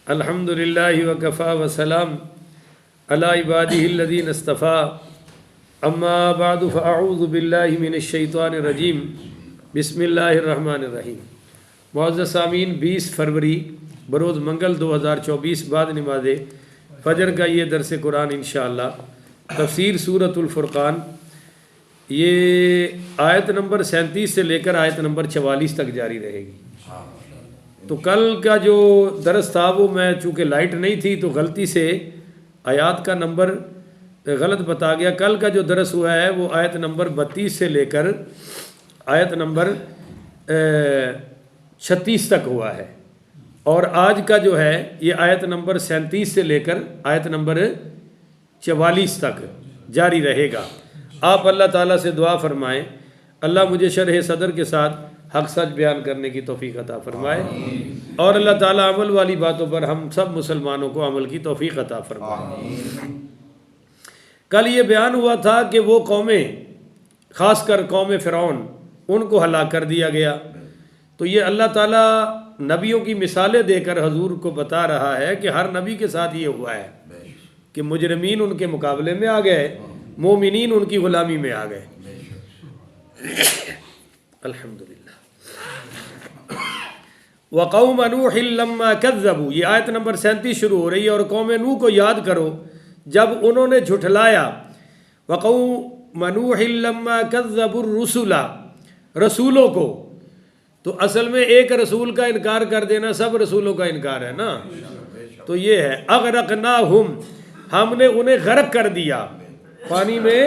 الحمد للہ وکفا وسلام علی عبادہ الذین اصطفیٰ اما بعد فاعوذ باللہ من الشیطان الرجیم بسم اللہ الرحمن الرحیم۔ معزز سامعین، 20 فروری بروز منگل 2024 بعد نماز فجر کا یہ درس قرآن انشاءاللہ تفسیر سورۃ الفرقان، یہ آیت نمبر 37 سے لے کر آیت نمبر 44 تک جاری رہے گی۔ تو کل کا جو درس تھا وہ میں چونکہ لائٹ نہیں تھی تو غلطی سے آیات کا نمبر غلط بتا گیا۔ کل کا جو درس ہوا ہے وہ آیت نمبر 32 سے لے کر آیت نمبر 36 تک ہوا ہے، اور آج کا جو ہے یہ آیت نمبر 37 سے لے کر آیت نمبر 44 تک جاری رہے گا۔ آپ اللہ تعالیٰ سے دعا فرمائیں اللہ مجھے شرح صدر کے ساتھ حق سچ بیان کرنے کی توفیق عطا فرمائے، اور اللہ تعالیٰ عمل والی باتوں پر ہم سب مسلمانوں کو عمل کی توفیق عطا فرمائے۔ کل یہ بیان ہوا تھا کہ وہ قومیں، خاص کر قوم فرعون، ان کو ہلاک کر دیا گیا۔ تو یہ اللہ تعالیٰ نبیوں کی مثالیں دے کر حضور کو بتا رہا ہے کہ ہر نبی کے ساتھ یہ ہوا ہے کہ مجرمین ان کے مقابلے میں آ گئے، مومنین ان کی غلامی میں آ گئے۔ الحمدللہ۔ وَقَوْمَ نُوحٍ لَمَّا كَذَّبُوا، یہ آیت نمبر 37 شروع ہو رہی ہے، اور قوم نوح کو یاد کرو جب انہوں نے جھٹلایا۔ وَقَوْمَ نُوحٍ لَمَّا كَذَّبُوا الرُّسُلَ، رسولوں کو۔ تو اصل میں ایک رسول کا انکار کر دینا سب رسولوں کا انکار ہے نا۔ تو یہ ہے اغرقناہم، ہم نے انہیں غرق کر دیا، پانی میں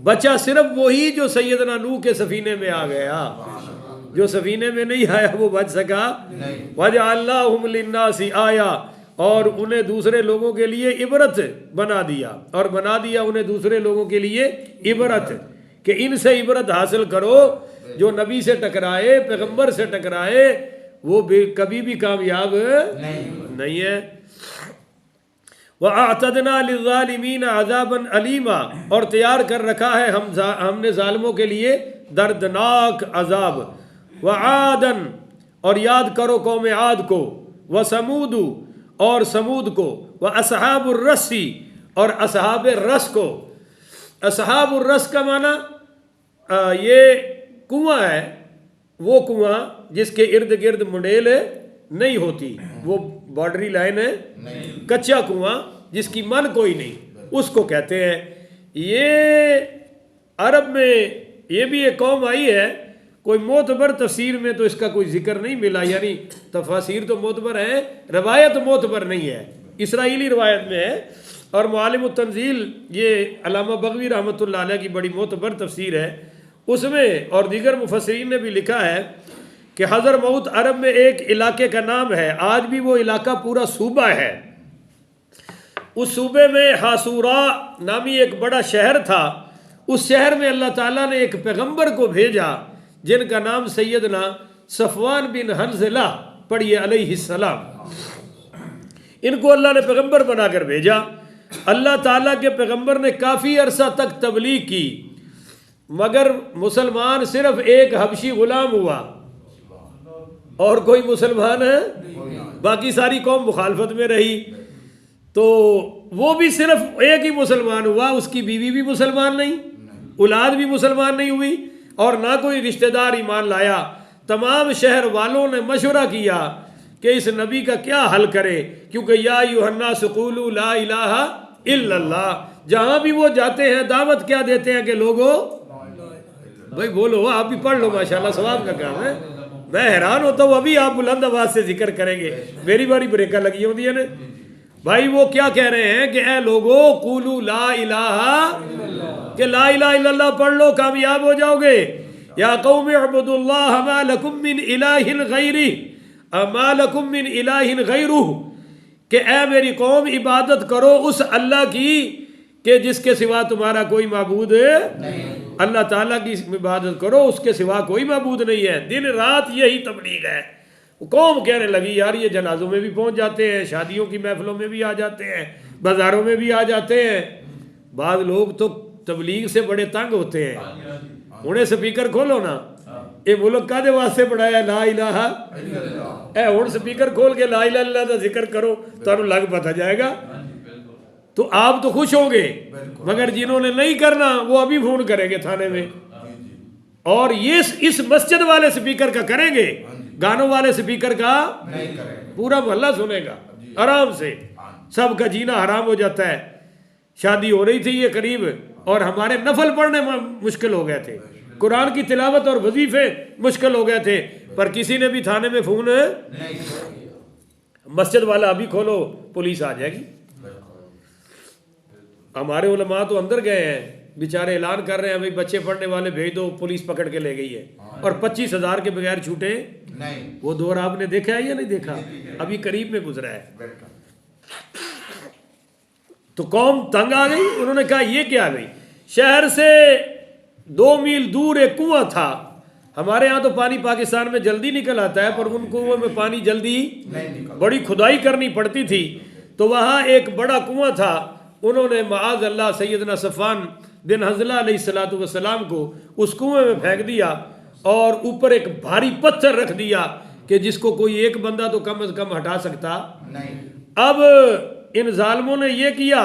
بچا صرف وہی جو سیدنا نوح کے سفینے میں آ گیا، جو سفینے میں نہیں آیا وہ بچ سکا۔ وَجَعَلْنَاهُمْ لِلنَّاسِ آیَةً، اور انہیں دوسرے لوگوں کے لیے عبرت بنا دیا، اور بنا دیا انہیں دوسرے لوگوں کے لیے عبرت، کہ ان سے عبرت حاصل کرو۔ جو نبی سے ٹکرائے، پیغمبر سے ٹکرائے، وہ کبھی بھی کامیاب نہیں ہے۔ وَأَعْتَدْنَا لِلظَّالِمِينَ عَذَابًا أَلِيمًا، اور تیار کر رکھا ہے ہم نے ظالموں کے لیے دردناک عذاب۔ وَعَادًا، اور یاد کرو قوم عاد کو۔ وَثَمُودُ، اور سمود کو۔ وَأَصْحَابُ الرَّسِّ، اور اصحاب رس کو۔ اصحاب الرس کا معنی یہ کنواں ہے، وہ کنواں جس کے ارد گرد منڈیل نہیں ہوتی، وہ بارڈری لائن ہے، کچا کنواں جس کی من کوئی نہیں، اس کو کہتے ہیں۔ یہ عرب میں یہ بھی ایک قوم آئی ہے، کوئی معتبر تفسیر میں تو اس کا کوئی ذکر نہیں ملا، یعنی تفاسیر تو معتبر ہیں، روایت معتبر نہیں ہے، اسرائیلی روایت میں ہے۔ اور معالم التنزیل، یہ علامہ بغوی رحمۃ اللہ علیہ کی بڑی معتبر تفسیر ہے، اس میں اور دیگر مفسرین نے بھی لکھا ہے کہ حضرموت عرب میں ایک علاقے کا نام ہے، آج بھی وہ علاقہ پورا صوبہ ہے۔ اس صوبے میں حاسورا نامی ایک بڑا شہر تھا، اس شہر میں اللہ تعالیٰ نے ایک پیغمبر کو بھیجا جن کا نام سیدنا صفوان بن حنظلہ پڑھیے علیہ السلام۔ ان کو اللہ نے پیغمبر بنا کر بھیجا۔ اللہ تعالیٰ کے پیغمبر نے کافی عرصہ تک تبلیغ کی، مگر مسلمان صرف ایک حبشی غلام ہوا، اور کوئی مسلمان ہے، باقی ساری قوم مخالفت میں رہی۔ تو وہ بھی صرف ایک ہی مسلمان ہوا، اس کی بیوی بھی مسلمان نہیں، اولاد بھی مسلمان نہیں ہوئی، اور نہ کوئی رشتہ دار ایمان لایا۔ تمام شہر والوں نے مشورہ کیا کہ اس نبی کا کیا حل کرے، کیونکہ یا ایھا الناس قولوا لا الہ الا اللہ، جہاں بھی وہ جاتے ہیں دعوت کیا دیتے ہیں کہ لوگوں بھائی بولو، آپ بھی پڑھ لو، ماشاءاللہ ثواب کا کام ہے۔ میں حیران ہوتا ہوں، ابھی آپ بلند آواز سے ذکر کریں گے، میری باری بریکاں لگی ہوتی ہیں نا بھائی۔ وہ کیا کہہ رہے ہیں کہ اے لوگو قولوا لا الہ، کہ لا الہ الا اللہ پڑھ لو، کامیاب ہو جاؤ گے۔ یا قوم اعبدوا اللہ ما لکم من الہ غیرہ، ما لکم من الہ غیرہ، کہ اے میری قوم عبادت کرو اس اللہ کی کہ جس کے سوا تمہارا کوئی معبود نہیں۔ اللہ تعالیٰ کی عبادت کرو، اس کے سوا کوئی معبود نہیں ہے۔ دن رات یہی تبلیغ ہے۔ قوم کہنے لگی یار یہ جنازوں میں بھی پہنچ جاتے ہیں، شادیوں کی محفلوں میں بھی آ جاتے ہیں، بازاروں میں بھی آ جاتے ہیں۔ بعض لوگ تو تبلیغ سے بڑے تنگ ہوتے ہیں، انہیں سپیکر کھولو نا، یہ ملک کادے واسطے بنایا لا الہ اے ہن سپیکر کھول کے لا الہ الا اللہ دا ذکر کرو تو لگ پتہ جائے گا. تو آپ تو خوش ہوں گے، مگر جنہوں نے نہیں کرنا وہ ابھی فون کریں گے تھانے میں، اور یہ اس مسجد والے سپیکر کا کریں گے، گانوں والے سپیکر کا پورا محلہ سنے گا آرام سے. سب کا جینا حرام ہو جاتا ہے. شادی ہو رہی تھی یہ قریب، اور ہمارے نفل پڑھنے مشکل ہو گئے تھے، قرآن کی تلاوت اور وظیفے مشکل ہو گئے تھے، پر کسی نے بھی تھانے میں فون مسجد والا ابھی کھولو پولیس آ جائے گی. ہمارے علماء تو اندر گئے ہیں بیچارے، اعلان کر رہے ہیں بھائی بچے پڑھنے والے بھیج دو، پولیس پکڑ کے لے گئی ہے، اور 25,000 کے بغیر چھوٹے نہیں. وہ دور آپ نے دیکھا ہے یا نہیں دیکھا؟ ابھی قریب میں گزرا ہے. تو قوم تنگ آ گئی. انہوں نے کہا یہ کیا گئی؟ شہر سے 2 میل دور ایک کنواں تھا. ہمارے ہاں تو پانی پاکستان میں جلدی نکل آتا ہے، پر ان کنویں میں پانی جلدی بڑی کھدائی کرنی پڑتی تھی. تو وہاں ایک بڑا کنواں تھا. انہوں نے معاذ اللہ سیدنا صفوان بن حنظلہ علیہ السلام کو اس کنویں میں پھینک دیا، اور اوپر ایک بھاری پتھر رکھ دیا کہ جس کو کوئی ایک بندہ تو کم از کم ہٹا سکتا نہیں. اب ان ظالموں نے یہ کیا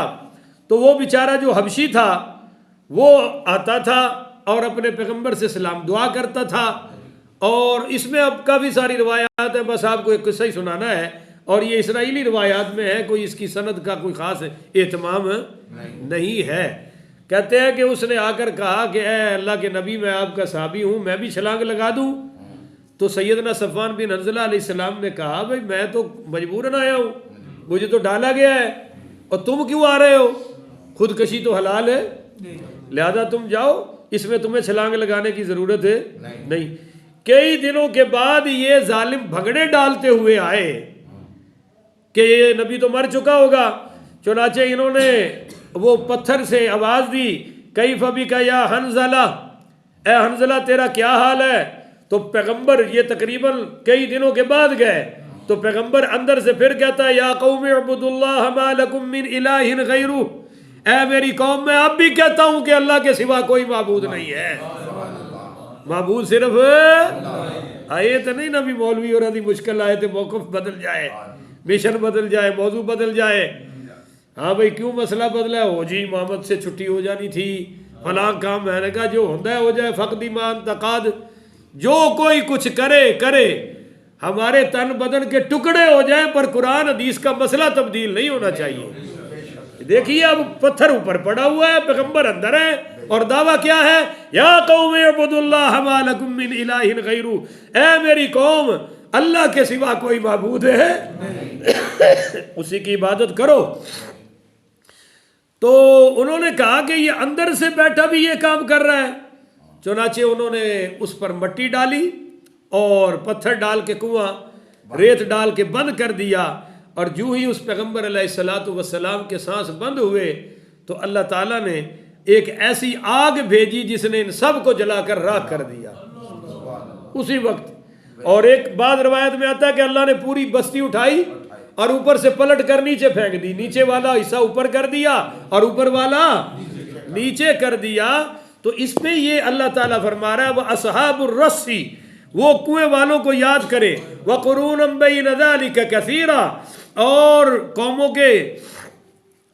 تو وہ بیچارہ جو حبشی تھا وہ آتا تھا اور اپنے پیغمبر سے سلام دعا کرتا تھا. اور اس میں اب کافی ساری روایات ہیں، بس آپ کو ایک قصہ ہی سنانا ہے، اور یہ اسرائیلی روایات میں ہے، کوئی اس کی سند کا کوئی خاص اہتمام نہیں ہے. کہتے ہیں کہ اس نے آ کر کہا کہ اے اللہ کے نبی میں آپ کا صحابی ہوں، میں بھی چھلانگ لگا دوں؟ تو سیدنا صفوان بن حنظلہ علیہ السلام نے کہا بھائی میں تو مجبوراً آیا ہوں، مجھے تو ڈالا گیا ہے، اور تم کیوں آ رہے ہو؟ خودکشی تو حلال ہے، لہذا تم جاؤ، اس میں تمہیں چھلانگ لگانے کی ضرورت ہے نہیں. کئی دنوں کے بعد یہ ظالم بھگڑے ڈالتے ہوئے آئے کہ یہ نبی تو مر چکا ہوگا. چنانچہ انہوں نے وہ پتھر سے آواز دی کیف بک یا حنظلہ، اے حنظلہ تیرا کیا حال ہے؟ تو پیغمبر یہ تقریباً کئی دنوں کے بعد گئے تو پیغمبر اندر سے پھر کہتا ہے یا قوم اعبدوا اللہ ما لکم من الہ غیرہ، اے میری قوم میں اب بھی کہتا ہوں کہ اللہ کے سوا کوئی معبود نہیں ہے، معبود صرف آئے تو نہیں نبی مولوی اور ادھی مشکل آئے تو موقف بدل جائے، مشن بدل جائے، موضوع بدل جائے. ہاں بھائی کیوں مسئلہ بدلا ہے؟ ہو جی محمد سے چھٹی ہو جانی تھی، فلاں کام میں نے کہا جو ہوتا ہے ہو جائے، فقدی مان تقاد، جو کوئی کچھ کرے، ہمارے تن بدن کے ٹکڑے ہو جائیں پر قرآن حدیث کا مسئلہ تبدیل نہیں ہونا چاہیے. دیکھیے اب پتھر اوپر پڑا ہوا ہے، پیغمبر اندر ہے، اور دعویٰ کیا ہے؟ یا قوم اعبدوا اللہ ما لکم من الہ غیرہ، اے میری قوم اللہ کے سوا کوئی معبود ہے اسی کی عبادت کرو. تو انہوں نے کہا کہ یہ اندر سے بیٹھا بھی یہ کام کر رہا ہے. چنانچہ انہوں نے اس پر مٹی ڈالی اور پتھر ڈال کے کنواں ریت ڈال کے بند کر دیا، اور جو ہی اس پیغمبر علیہ السلام کے سانس بند ہوئے تو اللہ تعالیٰ نے ایک ایسی آگ بھیجی جس نے ان سب کو جلا کر راکھ کر دیا اسی وقت. اور ایک بعض روایت میں آتا ہے کہ اللہ نے پوری بستی اٹھائی اور اوپر سے پلٹ کر نیچے پھینک دی، نیچے والا حصہ اوپر کر دیا اور اوپر والا نیچے کر دیا. تو اس میں یہ اللہ تعالیٰ فرما رہا ہے وَأَصْحَابُ الرَّسِّ، وہ کنویں والوں کو یاد کرے، وَقُرُونًا بَيْنَ ذَلِكَ كَثِيرًا، اور قوموں کے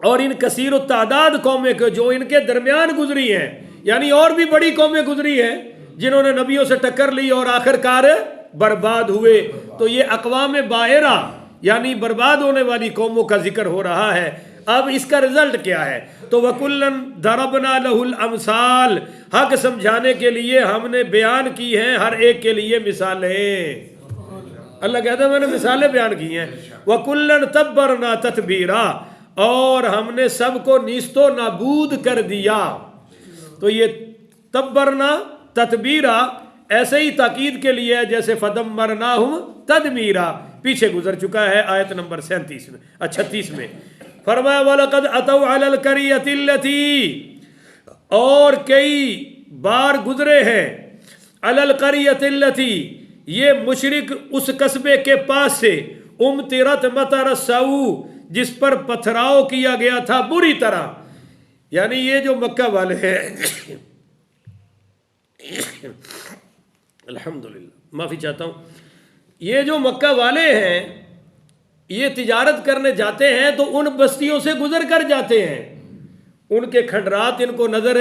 اور ان کثیر التعداد قومیں کے جو ان کے درمیان گزری ہیں، یعنی اور بھی بڑی قومیں گزری ہیں جنہوں نے نبیوں سے ٹکر لی اور آخر کار برباد ہوئے. تو یہ اقوام باہرہ یعنی برباد ہونے والی قوموں کا ذکر ہو رہا ہے. اب اس کا رزلٹ کیا ہے؟ تو وَكُلًّا ضَرَبْنَا لَهُ الْأَمْثَالِ، حق سمجھانے کے لیے ہم نے بیان کی ہیں ہر ایک کے لیے مثالیں. اللہ کہتا ہے میں نے مثالیں بیان کی ہیں. وَكُلًّا تَبَّرْنَا تَتْبِيرًا، اور ہم نے سب کو نیست و نابود کر دیا. تو یہ تبرنا تتبیرا ایسے ہی تاکید کے لیے جیسے فدمرناہم تدمیرا پیچھے گزر چکا ہے آیت نمبر 37 میں 36 میں. فرمایا وَلَقَدْ أَتَوْا عَلَى الْقَرْيَةِ الَّتِي، اور کئی بار گزرے ہیں عَلَى الْقَرْيَةِ الَّتِي، یہ مشرک اس قصبے کے پاس سے، امطرت مطر السوء، جس پر پتھراؤ کیا گیا تھا بری طرح. یعنی یہ جو مکہ والے ہیں الحمدللہ، معافی چاہتا ہوں. یہ جو مکہ والے ہیں یہ تجارت کرنے جاتے ہیں تو ان بستیوں سے گزر کر جاتے ہیں، ان کے کھنڈرات ان کو نظر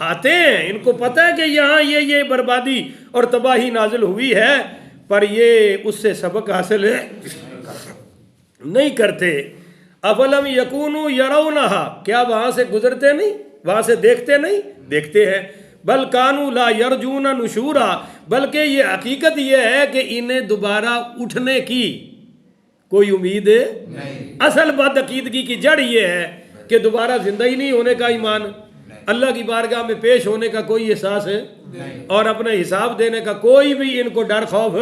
آتے ہیں، ان کو پتہ ہے کہ یہاں یہ بربادی اور تباہی نازل ہوئی ہے، پر یہ اس سے سبق حاصل نہیں کرتے. افلم یکونوا یرونہا، کیا وہاں سے گزرتے نہیں، وہاں سے دیکھتے نہیں؟ دیکھتے ہیں. بل کانوا لا یرجون نشورا، بلکہ یہ حقیقت یہ ہے کہ انہیں دوبارہ اٹھنے کی کوئی امید نہیں. اصل بد عقیدگی کی جڑ یہ ہے کہ دوبارہ زندہ ہی نہیں ہونے کا ایمان، اللہ کی بارگاہ میں پیش ہونے کا کوئی احساس ہے اور اپنے حساب دینے کا کوئی بھی ان کو ڈر خوف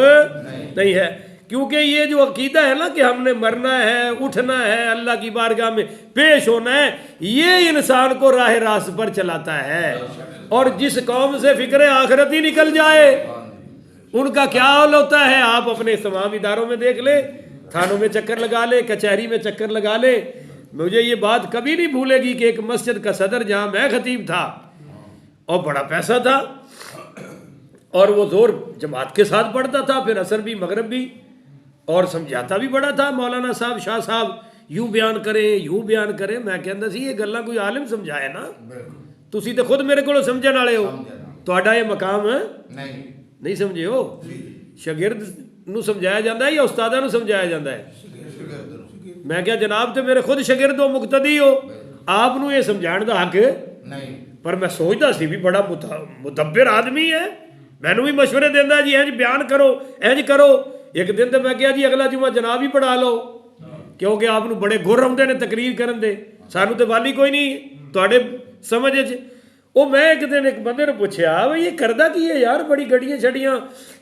نہیں ہے. کیونکہ یہ جو عقیدہ ہے نا کہ ہم نے مرنا ہے، اٹھنا ہے، اللہ کی بارگاہ میں پیش ہونا ہے، یہ انسان کو راہ راست پر چلاتا ہے. اور جس قوم سے فکر آخرت ہی نکل جائے ان کا کیا حال ہوتا ہے آپ اپنے تمام اداروں میں دیکھ لیں، تھانوں میں چکر لگا لے، کچہری میں چکر لگا لے. مجھے یہ بات کبھی نہیں بھولے گی کہ ایک مسجد کا صدر جہاں میں خطیب تھا اور بڑا پیسہ تھا اور وہ زور جماعت کے ساتھ پڑھتا تھا، پھر عصر بھی مغرب بھی، اور سمجھاتا بھی بڑا تھا. مولانا صاحب، شاہ صاحب یوں بیان کریں یوں بیان کریں. میں کہتا سی یہ گلاں کوئی عالم سمجھائے نا، تسی تے خود میرے کو سمجھن والے ہو، تہاڈا یہ مقام ہے نہیں سمجھے ہو. شاگرد نو سمجھایا جاتا ہے یا استاداں نو سمجھایا جاتا ہے؟ میں کیا جناب تے میرے خود شاگرد ہو، مقتدی ہو، آپ نو یہ سمجھان دا حق نہیں. پر میں سوچتا سی بھی بڑا مدبر آدمی ہے، میں نو بھی مشورے دینا جی اینج بیان کرو اینج کرو. ایک دن تو میں کہا جی اگلا جمعہ جناب ہی پڑھا لو، کیونکہ آپ نو بڑے گر آتے نے تقریر کرن دے، سانو تے والی کوئی نہیں تواڈے سمجھ وچ. وہ میں ایک دن ایک بندے نے پوچھا بھئی یہ کردا کی ہے یار، بڑی گڈیاں چھڑیاں،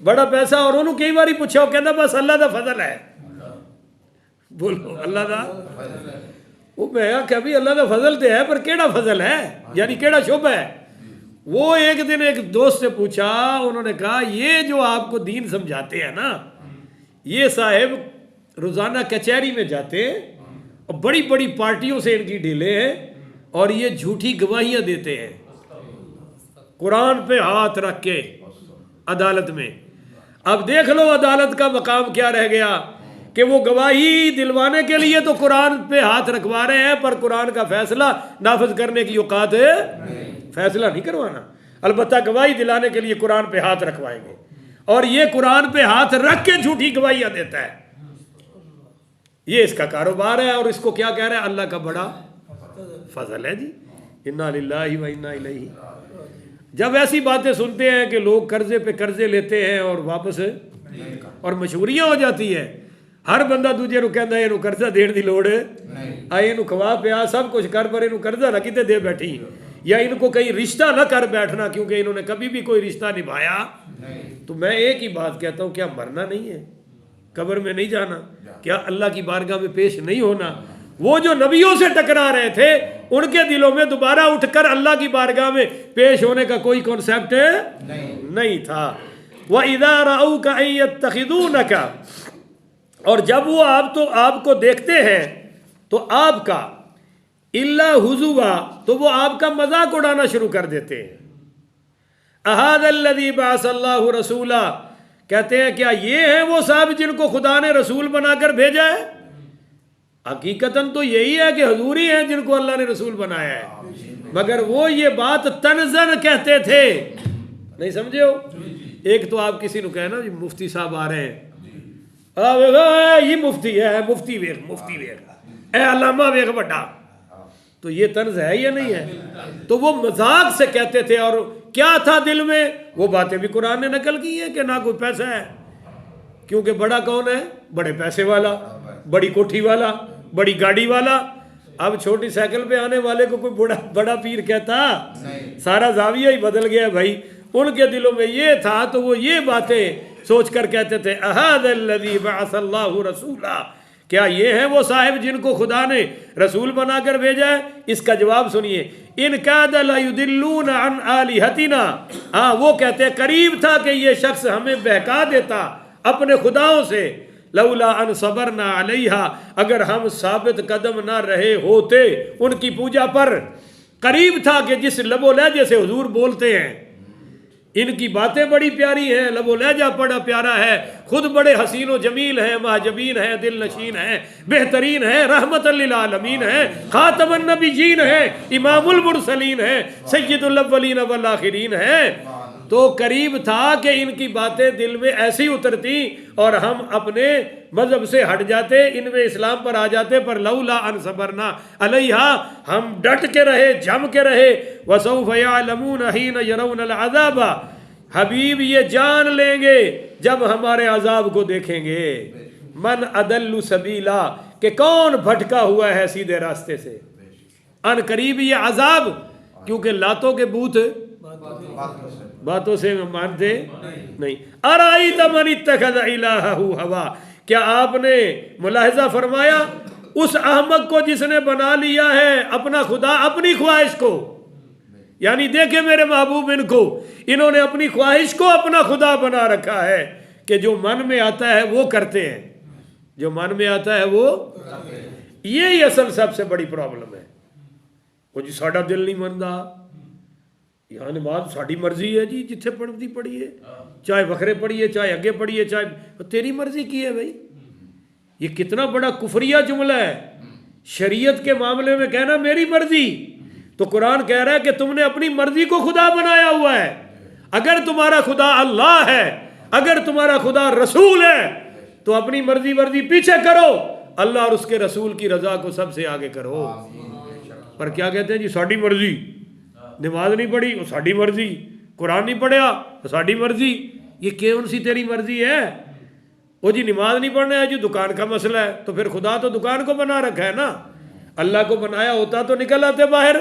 بڑا پیسہ، اور انہوں کئی باری پوچھا، وہ کہندا بس اللہ دا فضل ہے. بولو اللہ دا. وہ میں کہا بھی اللہ دا فضل تے ہے، پر کیڑا فضل ہے، یعنی کیڑا شبہ ہے. وہ ایک دن ایک دوست سے پوچھا، انہوں نے کہا یہ جو آپ کو دین سمجھاتے ہیں نا، یہ صاحب روزانہ کچہری میں جاتے ہیں اور بڑی بڑی پارٹیوں سے ان کی ڈھیلیں ہیں اور یہ جھوٹی گواہیاں دیتے ہیں قرآن پہ ہاتھ رکھ کے عدالت میں. اب دیکھ لو عدالت کا مقام کیا رہ گیا کہ وہ گواہی دلوانے کے لیے تو قرآن پہ ہاتھ رکھوا رہے ہیں، پر قرآن کا فیصلہ نافذ کرنے کی اوقات ہے، فیصلہ نہیں کروانا. البتہ گواہی دلانے کے لیے قرآن پہ ہاتھ رکھوائیں گے، اور یہ قرآن پہ ہاتھ رکھ کے جھوٹی گواہیاں دیتا ہے. یہ اس کا کاروبار ہے، اور اس کو کیا کہہ رہا ہے؟ اللہ کا بڑا فضل ہے جی. انا للہ و انا الیہ. جب ایسی باتیں سنتے ہیں کہ لوگ قرضے پہ قرضے لیتے ہیں اور واپس اور مشہوریاں ہو جاتی ہے، ہر بندہ دوجے نو کہندا ہے اینو قرضہ دین دی لوڑ ہے، آئے اینو کھوا پیا سب کچھ کر، پر اینو قرضہ نہ کتے دے بیٹھی، یا ان کو کہیں رشتہ نہ کر بیٹھنا کیونکہ انہوں نے کبھی بھی کوئی رشتہ نبھایا. تو میں ایک ہی بات کہتا ہوں، کیا مرنا نہیں ہے، قبر میں نہیں جانا، کیا اللہ کی بارگاہ میں پیش نہیں ہونا؟ وہ جو نبیوں سے ٹکرا رہے تھے ان کے دلوں میں دوبارہ اٹھ کر اللہ کی بارگاہ میں پیش ہونے کا کوئی کانسیپٹ نہیں تھا. وَإِذَا رَأَوْكَ أَن يَتَّخِذُونَكَ، اور جب وہ آپ کو دیکھتے ہیں تو آپ کا الا حضوا، تو وہ آپ کا مذاق اڑانا شروع کر دیتے ہیں. اَهَذَا الَّذِي بَعَثَ اللَّهُ رَسُولًا، کہتے ہیں کیا یہ ہیں وہ صاحب جن کو خدا نے رسول بنا کر بھیجا ہے؟ حقیقتاً تو یہی ہے کہ حضور ہی ہیں جن کو اللہ نے رسول بنایا ہے، مگر وہ یہ بات تنزن کہتے تھے. نہیں سمجھے ہو؟ ایک تو آپ کسی نے کہنا جی مفتی صاحب آ رہے ہیں، یہ مفتی ہے، مفتی ویخ اے علامہ ویخ بڑا، تو یہ طنز ہے یا نہیں ہے؟ تو وہ مذاق سے کہتے تھے، اور کیا تھا دل میں؟ وہ باتیں بھی قرآن نے نقل کی ہے کہ نہ کوئی پیسہ ہے، کیونکہ بڑا کون ہے؟ بڑے پیسے والا، بڑی کوٹھی والا، بڑی گاڑی والا. اب چھوٹی سائیکل پہ آنے والے کو کوئی بڑا پیر کہتا؟ سارا زاویہ ہی بدل گیا بھائی. ان کے دلوں میں یہ تھا تو وہ یہ باتیں سوچ کر کہتے تھے اَهَذَا الَّذِي بَعَثَ اللَّهُ رَسُولًا، کیا یہ ہیں وہ صاحب جن کو خدا نے رسول بنا کر بھیجا ہے؟ اس کا جواب سنیے، ان کاد لَيُضِلُّونَ عَنْ آلِهَتِنَا، ہاں وہ کہتے ہیں قریب تھا کہ یہ شخص ہمیں بہکا دیتا اپنے خداؤں سے، لولا ان صبرنا علیہا، اگر ہم ثابت قدم نہ رہے ہوتے ان کی پوجا پر. قریب تھا کہ جس لب و لہجے سے حضور بولتے ہیں ان کی باتیں بڑی پیاری ہیں، لب و لہجہ بڑا پیارا ہے، خود بڑے حسین و جمیل ہیں، محجبین ہیں، دل نشین ہیں، بہترین ہیں، رحمت للعالمین ہیں، خاتم النبیین ہیں، امام المرسلین ہیں، سید الاولین والآخرین ہیں۔ تو قریب تھا کہ ان کی باتیں دل میں ایسی اترتی اور ہم اپنے مذہب سے ہٹ جاتے، ان میں اسلام پر آ جاتے، پر لولا ان صبرنا علیہا، ہم ڈٹ کے رہے، جم کے رہے۔ وسوف یعلمون حین یرون العذاب، حبیب یہ جان لیں گے جب ہمارے عذاب کو دیکھیں گے، من اضل سبیلا، کہ کون بھٹکا ہوا ہے سیدھے راستے سے۔ ان قریب یہ عذاب، کیونکہ لاتوں کے بوت باتوں سے مانتے نہیں۔ ارائیت من اتخذ الہہ ہوا، کیا آپ نے ملاحظہ فرمایا اس احمق کو جس نے بنا لیا ہے اپنا خدا اپنی خواہش کو؟ یعنی دیکھیں میرے محبوب، ان کو انہوں نے اپنی خواہش کو اپنا خدا بنا رکھا ہے کہ جو من میں آتا ہے وہ کرتے ہیں، جو من میں آتا ہے وہ، یہی اصل سب سے بڑی پرابلم ہے۔ وہ جی ساڈا دل نہیں منتا، یہاں نماز ساڑی مرضی ہے جی، جتھے پڑھتی پڑھیے، چاہے وکھرے پڑھیے، چاہے اگے پڑھیے، چاہے تیری مرضی کی ہے بھائی۔ یہ کتنا بڑا کفریہ جملہ ہے شریعت کے معاملے میں کہنا میری مرضی۔ تو قرآن کہہ رہا ہے کہ تم نے اپنی مرضی کو خدا بنایا ہوا ہے۔ اگر تمہارا خدا اللہ ہے، اگر تمہارا خدا رسول ہے، تو اپنی مرضی پیچھے کرو، اللہ اور اس کے رسول کی رضا کو سب سے آگے کرو۔ پر کیا کہتے ہیں جی ساڑی مرضی، نماز نہیں پڑھی وہ ساڑی مرضی، قرآن نہیں پڑھیا وہ ساڑی مرضی۔ یہ کون سی تیری مرضی ہے؟ وہ جی نماز نہیں پڑھنا ہے جی دکان کا مسئلہ ہے، تو پھر خدا تو دکان کو بنا رکھا ہے نا، اللہ کو بنایا ہوتا تو نکل آتے باہر۔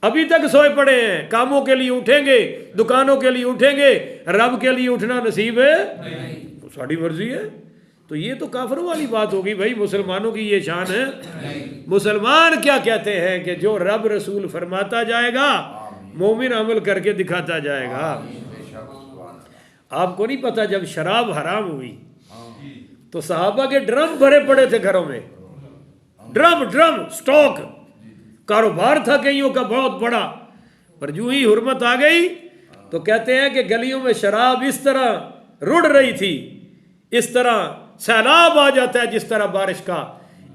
ابھی تک سوئے پڑے ہیں، کاموں کے لیے اٹھیں گے، دکانوں کے لیے اٹھیں گے، رب کے لیے اٹھنا نصیب ہے ساڑی مرضی ہے۔ تو یہ تو کافروں والی بات ہوگی بھائی، مسلمانوں کی یہ شان ہے۔ مسلمان کیا کہتے ہیں کہ جو رب رسول فرماتا جائے گا مومن عمل کر کے دکھاتا جائے گا۔ آپ کو نہیں پتا جب شراب حرام ہوئی تو صحابہ کے ڈرم بھرے پڑے تھے گھروں میں، ڈرم سٹاک، کاروبار تھا کئیوں کا بہت بڑا، پر جو ہی حرمت آ گئی تو کہتے ہیں کہ گلیوں میں شراب اس طرح رڑ رہی تھی، اس طرح سیلاب آ جاتا ہے جس طرح بارش کا،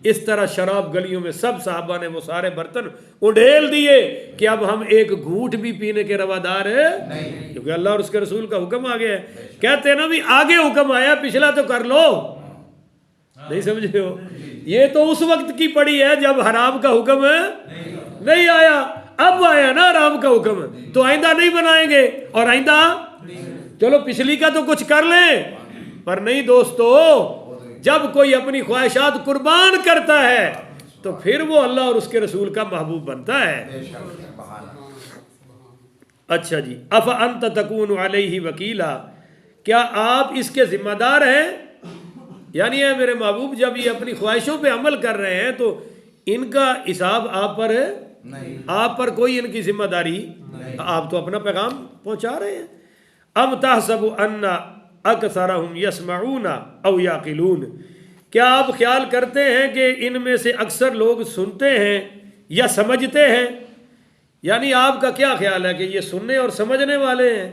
اس طرح شراب گلیوں میں، سب صحابہ نے وہ سارے برتن اڈھیل دیے کہ اب ہم ایک گھونٹ بھی پینے کے روادار ہیں، کیونکہ اللہ اور اس کے رسول کا حکم آ گیا ہے۔ کہتے ہیں نا بھی آگے حکم آیا پچھلا تو کر لو، نہیں سمجھے ہو؟ یہ تو اس وقت کی پڑی ہے جب حرام کا حکم نہیں آیا، اب آیا نا حرام کا حکم، تو آئندہ نہیں بنائیں گے، اور آئندہ چلو پچھلی کا تو کچھ کر لیں، پر نہیں دوستو، جب کوئی اپنی خواہشات قربان کرتا ہے تو پھر وہ اللہ اور اس کے رسول کا محبوب بنتا ہے۔ اچھا جی، افانت تکون علیہ وکیلا، کیا آپ اس کے ذمہ دار ہیں؟ یعنی ہے میرے محبوب جب یہ اپنی خواہشوں پہ عمل کر رہے ہیں تو ان کا حساب آپ پر ہے، آپ پر کوئی ان کی ذمہ داری، آپ تو اپنا پیغام پہنچا رہے ہیں۔ ام تحسب ان اکثرہم یسمعون او یعقلون، کیا آپ خیال کرتے ہیں کہ ان میں سے اکثر لوگ سنتے ہیں یا سمجھتے ہیں؟ یعنی آپ کا کیا خیال ہے کہ یہ سننے اور سمجھنے والے ہیں؟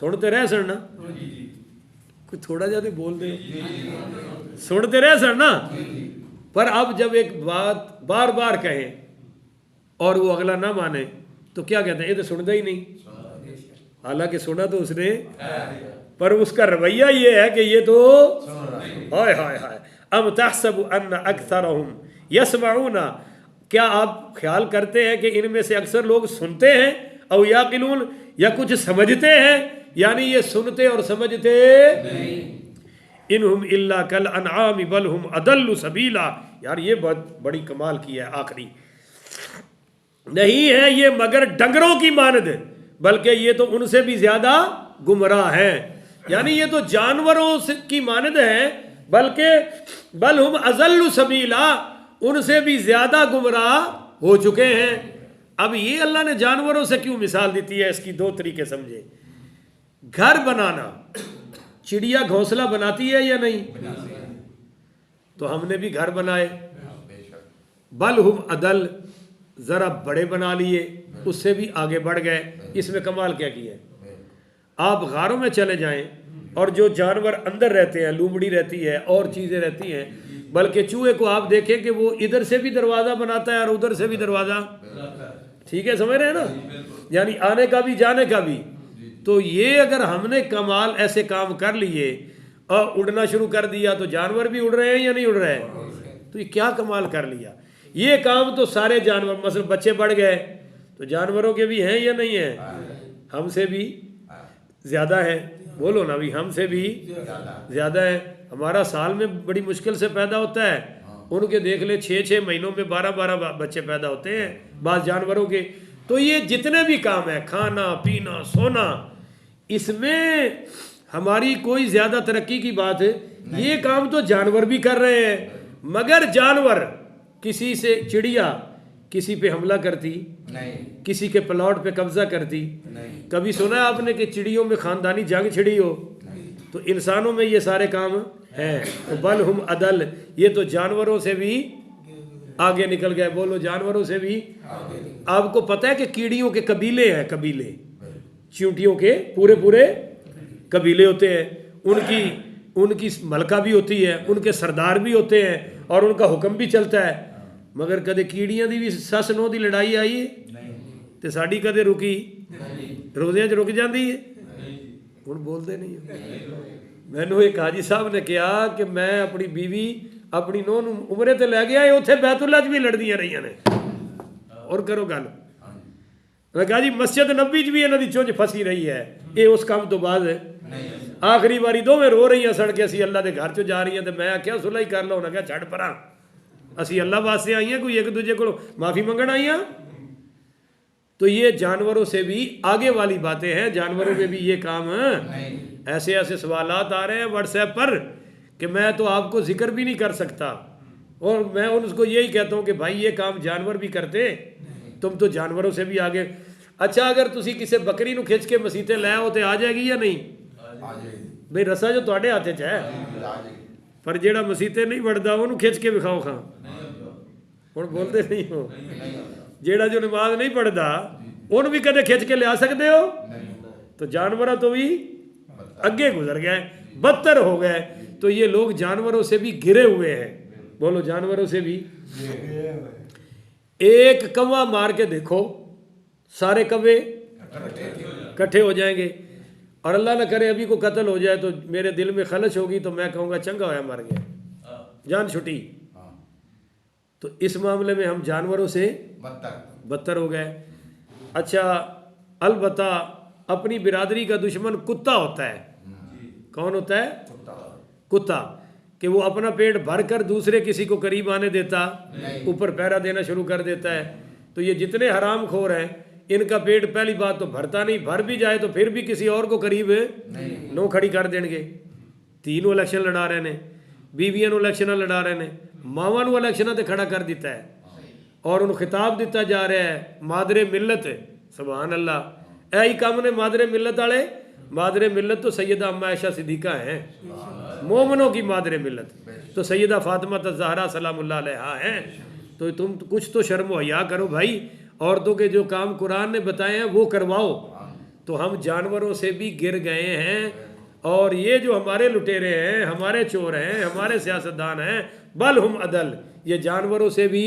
سنتے رہ سڑنا، کوئی تھوڑا جا بول دے، سنتے رہ سڑنا، پر اب جب ایک بات بار بار کہیں اور وہ اگلا نہ مانے تو کیا کہتے ہیں یہ تو سنتا ہی نہیں، حالانکہ سنا تو اس نے، پر اس کا رویہ یہ ہے کہ یہ تو ہائے ہائے ہائے۔ ام تحسب ان اکثرہم یسمعون، کیا آپ خیال کرتے ہیں کہ ان میں سے اکثر لوگ سنتے ہیں، او یعقلون، یا کچھ سمجھتے ہیں؟ یعنی یہ سنتے اور سمجھتے انہم الا کالانعام بل ہم اضل سبیلا۔ یار یہ بہت بڑی کمال کی ہے آخری، نہیں ہے یہ مگر ڈنگروں کی مانند، بلکہ یہ تو ان سے بھی زیادہ گمراہ ہیں۔ یعنی یہ تو جانوروں کی مانند ہیں، بلکہ بل ہم اضل سبیلا، ان سے بھی زیادہ گمراہ ہو چکے ہیں۔ اب یہ اللہ نے جانوروں سے کیوں مثال دیتی ہے؟ اس کی دو طریقے سمجھے۔ گھر بنانا، چڑیا گھونسلہ بناتی ہے یا نہیں؟ تو ہم نے بھی گھر بنائے، بل ہم اضل، ذرا بڑے بنا لیے، اس سے بھی آگے بڑھ گئے، اس میں کمال کیا کیا ہے؟ آپ غاروں میں چلے جائیں اور جو جانور اندر رہتے ہیں، لومڑی رہتی ہے اور چیزیں رہتی ہیں، بلکہ چوہے کو آپ دیکھیں کہ وہ ادھر سے بھی دروازہ بناتا ہے اور ادھر سے بھی دروازہ، ٹھیک ہے سمجھ رہے ہیں نا، یعنی آنے کا بھی جانے کا بھی. تو یہ اگر ہم نے کمال ایسے کام کر لیے اور اڑنا شروع کر دیا تو جانور بھی اڑ رہے ہیں یا نہیں اڑ رہے ہیں؟ تو یہ کیا کمال کر لیا. یہ کام تو سارے جانور، مثلا بچے بڑھ گئے تو جانوروں کے بھی ہیں یا نہیں ہیں؟ ہم سے بھی زیادہ ہیں، بولو نا بھی، ہم سے بھی زیادہ ہیں. ہمارا سال میں بڑی مشکل سے پیدا ہوتا ہے، ان کے دیکھ لے 6 مہینوں میں 12 بچے پیدا ہوتے ہیں بعض جانوروں کے. تو یہ جتنے بھی کام ہیں، کھانا پینا سونا، اس میں ہماری کوئی زیادہ ترقی کی بات ہے. یہ کام تو جانور بھی کر رہے ہیں، مگر جانور کسی سے، چڑیا کسی پہ حملہ کرتی، کسی کے پلاٹ پہ قبضہ کرتی. کبھی سنا ہے آپ نے کہ چڑیوں میں خاندانی جنگ چھڑی ہو؟ تو انسانوں میں یہ سارے کام ہیں. تو بل ہم عدل، یہ تو جانوروں سے بھی آگے نکل گئے. بولو جانوروں سے بھی. آپ کو پتہ ہے کہ کیڑیوں کے قبیلے ہیں، قبیلے، چیونٹیوں کے پورے قبیلے ہوتے ہیں. ان کی ملکہ بھی ہوتی ہے، ان کے سردار بھی ہوتے ہیں اور ان کا حکم بھی چلتا ہے. مگر کدے کیڑیاں دی بھی سس نو دی لڑائی آئی ہے تے ساڈی کدے رکی؟ روزیاں چ رک جاندی ہے. ہن بولتے نہیں. مینوں ایک حاجی صاحب نے کہا کہ میں اپنی بیوی اپنی نو عمرے تے لے گیا، اوتھے بیت اللہ چ بھی لڑدیاں رہیاں نے. اور کرو گل. میں کہا جی مسجد نبی چ بھی انہاں دی چونج پھسی رہی ہے. یہ اس کام تو بعد ہے. آخری باری دوویں رو رہی ہیں سڑ کے، اسی اللہ دے گھر چ جا رہی ہیں. تے میں آخیا صلح ہی کر لو. انہاں کہا چھڑ پراں، اسی اللہ واسطے آئی ہیں، کوئی ایک دوجے کو معافی منگن آئی ہیں. تو یہ جانوروں سے بھی آگے والی باتیں ہیں. جانوروں میں بھی یہ کام ایسے سوالات آ رہے ہیں واٹس ایپ پر کہ میں تو آپ کو ذکر بھی نہیں کر سکتا. اور میں ان کو یہی کہتا ہوں کہ بھائی یہ کام جانور بھی کرتے، تم تو جانوروں سے بھی آگے. اچھا اگر تسی کسی بکری نو کھچ کے مسیتے لے آؤ تو آ جائے گی یا نہیں؟ بھئی رسا جو تواڈے ہاتھ چ ہے، پر جیڑا مسیتے نہیں وڑدا انہوں کھچ کے بکھاؤ خاں. ہن بولتے نہیں ہو. جیڑا جو نماز نہیں پڑھدا انہوں بھی کدے کھچ کے لیا سکتے ہو؟ تو جانورہ تو بھی اگے گزر گئے، بدتر ہو گئے. تو یہ لوگ جانوروں سے بھی گرے ہوئے ہیں. بولو جانوروں سے بھی. ایک کوا مار کے دیکھو، سارے کوے کٹھے ہو جائیں گے. اور اللہ نہ کرے ابھی کو قتل ہو جائے تو میرے دل میں خلش ہوگی تو میں کہوں گا چنگا ہویا مر گیا، جان چھٹی. تو اس معاملے میں ہم جانوروں سے بدتر ہو گئے. اچھا البتہ اپنی برادری کا دشمن کتا ہوتا ہے. کون ہوتا ہے؟ کتا. کہ وہ اپنا پیٹ بھر کر دوسرے کسی کو قریب آنے دیتا، اوپر پہرا دینا شروع کر دیتا ہے. تو یہ جتنے حرام خور ہیں ان کا پیٹ پہلی بات تو بھرتا نہیں، بھر بھی جائے تو پھر بھی کسی اور کو قریب نو کھڑی کر دیں گے. تینوں الیکشن لڑا رہے ہیں، بیویاں نو الیکشن لڑا رہے ہیں، ماواں نو الیکشن تے کھڑا کر دیتا ہے اور انہوں خطاب دیتا جا رہا ہے مادر ملت. سبحان اللہ. ہی کام نے مادر ملت والے. مادر ملت تو سیدہ اما عائشہ صدیقہ ہیں، مومنوں کی مادر ملت. تو سیدہ فاطمہ الزہرا سلام اللہ علیہا ہیں. تو تم کچھ تو شرم و حیا کرو بھائی. عورتوں کے جو کام قرآن نے بتائے ہیں وہ کرواؤ. تو ہم جانوروں سے بھی گر گئے ہیں. اور یہ جو ہمارے لٹیرے ہیں، ہمارے چور ہیں، ہمارے سیاستدان ہیں، بل ہم عدل، یہ جانوروں سے بھی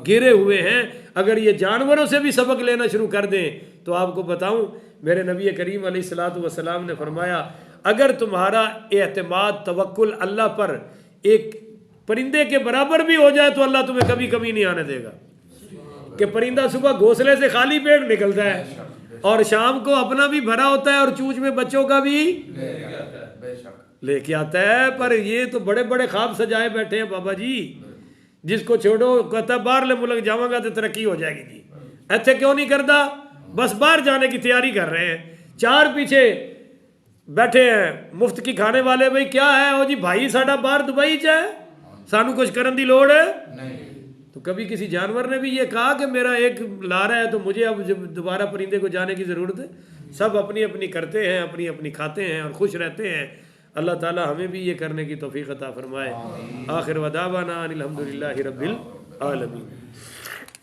گرے ہوئے ہیں. اگر یہ جانوروں سے بھی سبق لینا شروع کر دیں تو آپ کو بتاؤں میرے نبی کریم علیہ الصلوۃ والسلام نے فرمایا اگر تمہارا اعتماد توکل اللہ پر ایک پرندے کے برابر بھی ہو جائے تو اللہ تمہیں کبھی کبھی نہیں آنے دے گا. کہ پرندہ صبح گھونسلے سے خالی پیٹ نکلتا ہے اور شام کو اپنا بھی بھرا ہوتا ہے اور چونچ میں بچوں کا بھی لے کے آتا ہے. پر یہ تو بڑے بڑے خواب سجائے بیٹھے ہیں بابا جی. جس کو چھوڑو کہتا باہر لے ملک جاؤں گا تو ترقی ہو جائے گی جی. ایتھے کیوں نہیں کرتا؟ بس باہر جانے کی تیاری کر رہے ہیں. چار پیچھے بیٹھے ہیں مفت کی کھانے والے. بھائی کیا ہے او جی بھائی ساڈا باہر دبئی چ ہے، سانو کچھ کرن دی لوڑ ہے نہیں. تو کبھی کسی جانور نے بھی یہ کہا کہ میرا ایک لا رہا ہے تو مجھے اب دوبارہ پرندے کو جانے کی ضرورت ہے؟ سب اپنی اپنی کرتے ہیں، اپنی اپنی کھاتے ہیں اور خوش رہتے ہیں. اللہ تعالی ہمیں بھی یہ کرنے کی توفیق عطا فرمائے. آخر ودعوانا ان الحمدللہ رب العالمین.